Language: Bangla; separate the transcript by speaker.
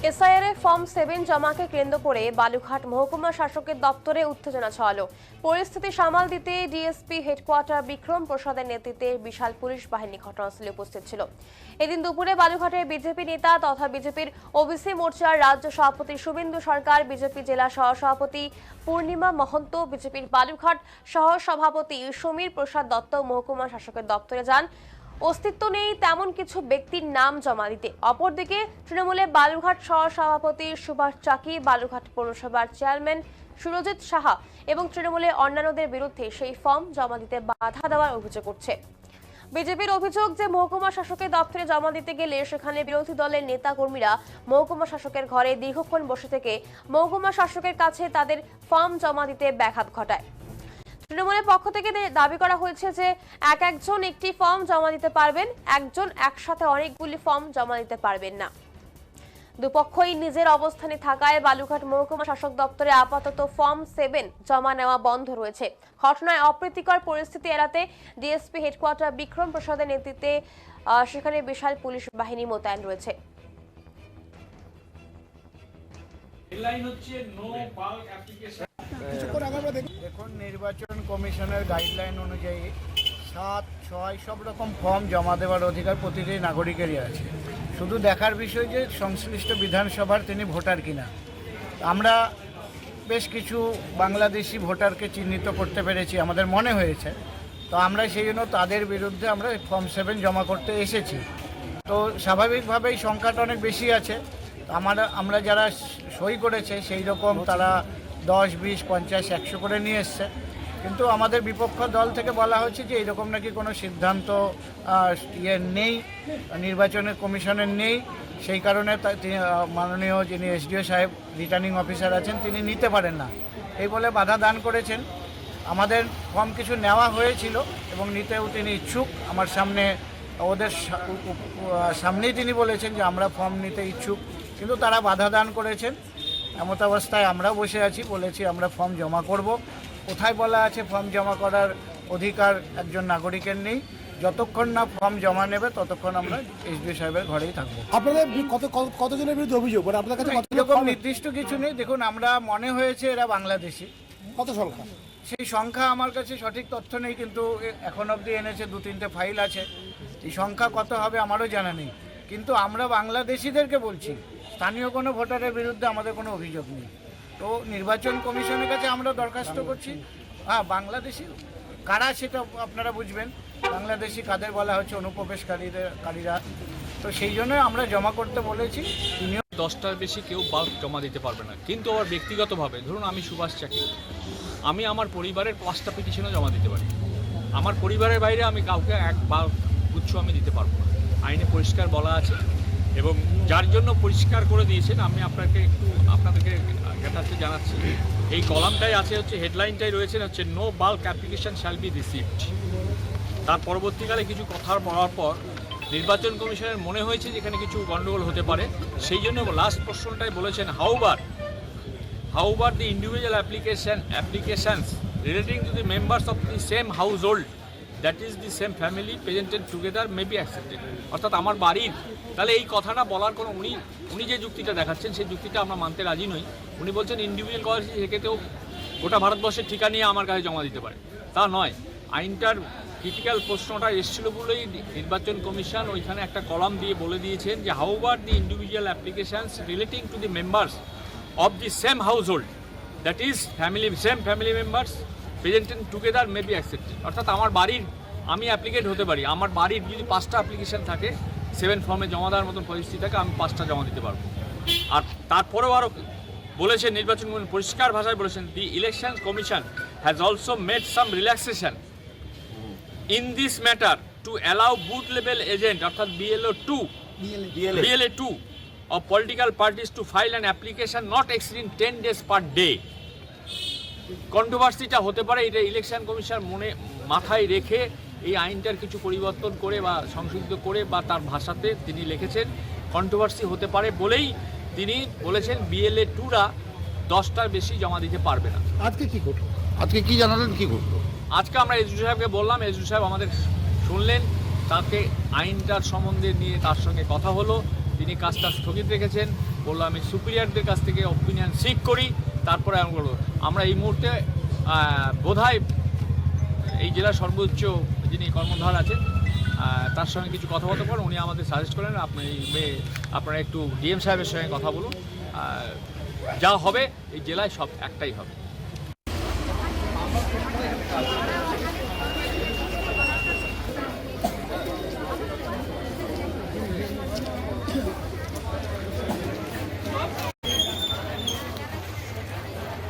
Speaker 1: এসআইআর ফর্ম 7 জমাকে কেন্দ্র করে বালুঘাট মহকুমা শাসকের দপ্তরে উত্তেজনা ছড়ালো। পরিস্থিতি সামাল দিতে ডিএসপি হেডকোয়ার্টার বিক্রম প্রসাদের নেতৃত্বে বিশাল পুলিশ বাহিনী ঘটনাস্থলে উপস্থিত ছিল। এদিন দুপুরে বালুঘাটের বিজেপি নেতা তথা বিজেপির ওবিসি মোর্চার রাজ্য সভাপতি শুভেন্দু সরকার, বিজেপি জেলা সহসভাপতি পূর্ণিমা মহন্ত, বিজেপির বালুঘাট সহ সভাপতি সমীর প্রসাদ দত্ত মহকুমা শাসকের দপ্তরে যান অস্তিত্ব নেই তেমন কিছু ব্যক্তির নাম জমা দিতে। অপরদিকে তৃণমূলে বালুঘাট সহ সভাপতি সুভাষ চাকি, বালুঘাট পৌরসভার চেয়ারম্যান সুরজিৎ সাহা এবং তৃণমূলের অন্যান্যদের বিরুদ্ধে সেই ফর্ম জমা দিতে বাধা দেওয়ার অভিযোগ উঠছে। বিজেপির অভিযোগ যে মহকুমা শাসকের দপ্তরে জমা দিতে গেলে সেখানে বিরোধী দলের নেতা কর্মীরা মহকুমা শাসকের ঘরে দীর্ঘক্ষণ বসে থেকে মহকুমা শাসকের কাছে তাদের ফর্ম জমা দিতে ব্যাঘাত ঘটায়। তৃণমূলের পক্ষ থেকে দাবি করা হয়েছে যে একজন একটি ফর্ম জমা দিতে পারবেন, একজন একসাথে অনেকগুলি ফর্ম জমা দিতে পারবেন না। দুপক্ষই নিজের অবস্থানে থাকায় বালুঘাট মহকুমা শাসক দপ্তরে আপাতত ফর্ম 7 জমা নেওয়া বন্ধ রয়েছে। ঘটনায় অপ্রীতিকর পরিস্থিতি এড়াতে ডিএসপি হেডকোয়ার্টার বিক্রম প্রসাদের নেতৃত্বে সেখানে বিশাল পুলিশ বাহিনী মোতায়েন রয়েছে।
Speaker 2: দেখুন, নির্বাচন কমিশনের গাইডলাইন অনুযায়ী 7, 6 সব রকম ফর্ম জমা দেওয়ার অধিকার প্রতিটি নাগরিকেরই আছে। শুধু দেখার বিষয় যে সংশ্লিষ্ট বিধানসভার তিনি ভোটার কিনা। আমরা বেশ কিছু বাংলাদেশি ভোটারকে চিহ্নিত করতে পেরেছি, আমাদের মনে হয়েছে। তো আমরা সেই জন্য তাদের বিরুদ্ধে আমরা ফর্ম 7 জমা করতে এসেছি। তো স্বাভাবিকভাবেই সংখ্যাটা অনেক বেশি আছে। আমরা যারা সই করেছে সেই রকম তারা 10, 20, 50, 100 করে নিয়ে এসছে। কিন্তু আমাদের বিপক্ষ দল থেকে বলা হচ্ছে যে এইরকম নাকি কোনো সিদ্ধান্ত নেই, নির্বাচনের কমিশনের নেই। সেই কারণে মাননীয় যিনি এসডিও সাহেব রিটার্নিং অফিসার আছেন তিনি নিতে পারেন না, এই বলে বাধা দান করেছেন। আমাদের ফর্ম কিছু নেওয়া হয়েছিল এবং নিতেও তিনি ইচ্ছুক। আমার সামনে ওদের সামনেই তিনি বলেছেন যে আমরা ফর্ম নিতে ইচ্ছুক, কিন্তু তারা বাধা দান করেছেন। এমত অবস্থায় আমরা বসে আছি, বলেছি আমরা ফর্ম জমা করব। কোথায় বলা আছে ফর্ম জমা করার অধিকার একজন নাগরিকের নেই? যতক্ষণ না ফর্ম জমা নেবে ততক্ষণ আমরা এসডিও সাহেবের ঘরেই থাকবো।
Speaker 3: আপনাদের কতজনের বিরুদ্ধে অভিযোগ? আপনাদের কাছে
Speaker 2: এরকম নির্দিষ্ট কিছু নেই। দেখুন, আমরা মনে হয়েছে এরা বাংলাদেশি।
Speaker 3: কত সংখ্যা?
Speaker 2: সেই সংখ্যা আমার কাছে সঠিক তথ্য নেই, কিন্তু এখন অবধি এনেছে 2-3টে ফাইল আছে। এই সংখ্যা কত হবে আমারও জানা নেই, কিন্তু আমরা বাংলাদেশিদেরকে বলছি, স্থানীয় কোনো ভোটারের বিরুদ্ধে আমাদের কোনো অভিযোগ নেই। তো নির্বাচন কমিশনের কাছে আমরা দরখাস্ত করছি। বাংলাদেশি কারা সেটা আপনারা বুঝবেন, বাংলাদেশি কাদের বলা হচ্ছে, অনুপ্রবেশকারীরা। তো সেই জন্য আমরা জমা করতে বলেছি।
Speaker 4: 10টার বেশি কেউ বাল্ক জমা দিতে পারবে না। কিন্তু আবার ব্যক্তিগতভাবে ধরুন আমি সুভাষ চাকি, আমি আমার পরিবারের 5টা পিটিশনও জমা দিতে পারি। আমার পরিবারের বাইরে আমি কাউকে এক বাল্ক গুচ্ছ আমি দিতে পারবো না। আইনে পরিষ্কার বলা আছে এবং যার জন্য পরিষ্কার করে দিয়েছেন আমি আপনাদেরকে যথার্থ জানাচ্ছি। এই কলামটাই আছে হচ্ছে, হেডলাইনটাই রয়েছে হচ্ছে no bulk application shall be received. তার পরবর্তীকালে কিছু কথা বলার পর নির্বাচন কমিশনের মনে হয়েছে যে এখানে কিছু গণ্ডগোল হতে পারে, সেই জন্য লাস্ট প্রশ্নটাই বলেছেন however the individual applications relating to the members of the same household that is the same family presented together may be accepted. অর্থাৎ আমার বাড়ির, তাহলে এই কথাটা বলার কোনো উনি যে যুক্তিটা দেখাচ্ছেন সেই যুক্তিটা আমরা মানতে রাজি নই। উনি বলছেন ইন্ডিভিজুয়াল কলেজ সেক্ষেত্রেও গোটা ভারতবর্ষের ঠিকা নিয়ে আমার কাছে জমা দিতে পারে, তা নয়। আইনটার ক্রিটিক্যাল প্রশ্নটা এসেছিল বলেই নির্বাচন কমিশন ওইখানে একটা কলাম দিয়ে বলে দিয়েছেন যে however the individual applications relating to the members of the same household that is same family members presented together may be accepted. অর্থাৎ আমার বাড়ির আমি অ্যাপ্লিকেট হতে পারি, আমার বাড়ির যদি 5টা অ্যাপ্লিকেশন থাকে 7 ফর্মে জমা দেওয়ার মতন পরিস্থিতি থাকে, আমি 5টা জমা দিতে পারবো। আর তারপরেও আরও বলেছেন নির্বাচন কমিশন পরিষ্কার ভাষায় বলেছেন দি election commission has also made some relaxation in this matter to allow booth level agent অর্থাৎ BLA 2 of political parties to file an application not exceeding 10 days per day. কন্ট্রোভার্সিটা হতে পারে, এটা ইলেকশন কমিশন মাথায় রেখে এই আইনটার কিছু পরিবর্তন করে বা সংশোধিত করে বা তার ভাষাতে তিনি লিখেছেন। কন্ট্রোভার্সি হতে পারে বলেই তিনি বলেছেন BLA 2রা 10টার বেশি জমা দিতে পারবে না।
Speaker 3: আজকে কি ঘটলো, আজকে কি জানালেন, কি ঘটলো?
Speaker 4: আজকে আমরা এসডিও সাহেবকে বললাম, এসডিও সাহেব আমাদের শুনলেন, তাকে আইনটার সম্বন্ধে নিয়ে তার সঙ্গে কথা হলো, তিনি কাজটা স্থগিত রেখেছেন। বললো আমি সুপিরিয়রদের কাছ থেকে অপিনিয়ন সিক করি, তারপরে আমি বলবো। আমরা এই মুহূর্তে বোধহয় এই জেলার সর্বোচ্চ যিনি কর্মধার আছেন তার সঙ্গে কিছু কথাবার্তা করেন, উনি আমাদের সাজেস্ট করেন আপনারা একটু ডিএম সাহেবের সঙ্গে কথা বলুন, যা হবে এই জেলায় সব একটাই হবে।